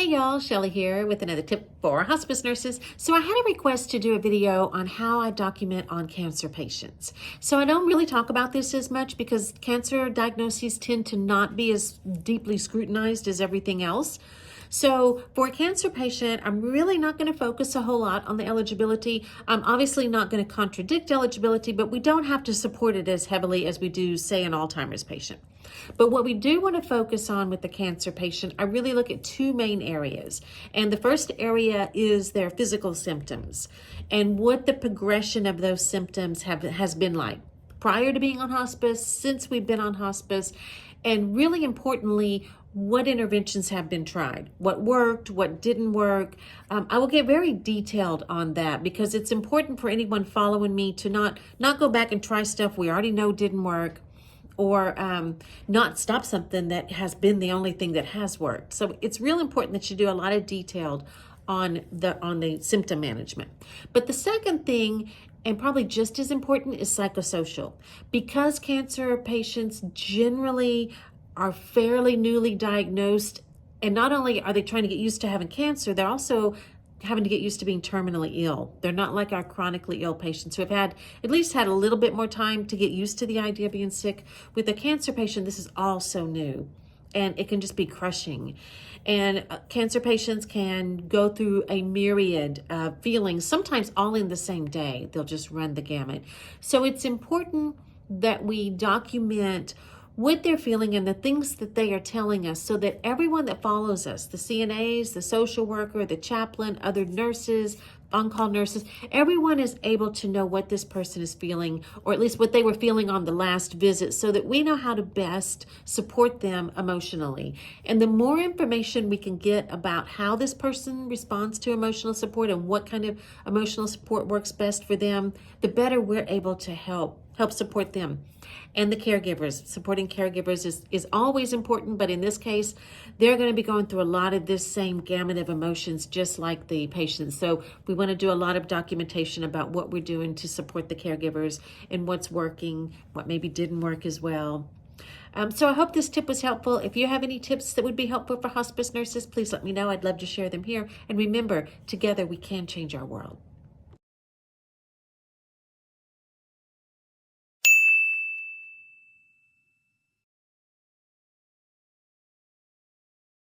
Hey y'all, Shelly here with another tip for hospice nurses. So I had a request to do a video on how I document on cancer patients. So I don't really talk about this as much because cancer diagnoses tend to not be as deeply scrutinized as everything else. So for a cancer patient, I'm really not going to focus a whole lot on the eligibility. I'm obviously not going to contradict eligibility, but we don't have to support it as heavily as we do, say, an Alzheimer's patient. But what we do want to focus on with the cancer patient, I really look at two main areas. And the first area is their physical symptoms and what the progression of those symptoms has been like prior to being on hospice, since we've been on hospice, and really importantly, what interventions have been tried, what worked, what didn't work. I will get very detailed on that because it's important for anyone following me to not go back and try stuff we already know didn't work, or not stop something that has been the only thing that has worked. So it's real important that you do a lot of detailed on the symptom management. But the second thing, and probably just as important, is psychosocial. Because cancer patients generally are fairly newly diagnosed, and not only are they trying to get used to having cancer, they're also having to get used to being terminally ill. They're not like our chronically ill patients who have at least had a little bit more time to get used to the idea of being sick. With a cancer patient, this is all so new, and it can just be crushing. And cancer patients can go through a myriad of feelings, sometimes all in the same day. They'll just run the gamut. So it's important that we document what they're feeling and the things that they are telling us so that everyone that follows us, the CNAs, the social worker, the chaplain, other nurses, on-call nurses, everyone is able to know what this person is feeling, or at least what they were feeling on the last visit, so that we know how to best support them emotionally. And the more information we can get about how this person responds to emotional support and what kind of emotional support works best for them, the better we're able to help support them. And the caregivers, supporting caregivers is always important, but in this case, they're going to be going through a lot of this same gamut of emotions just like the patients. So we want to do a lot of documentation about what we're doing to support the caregivers and what's working, what maybe didn't work as well. So I hope this tip was helpful. If you have any tips that would be helpful for hospice nurses, please let me know. I'd love to share them here. And remember, together we can change our world.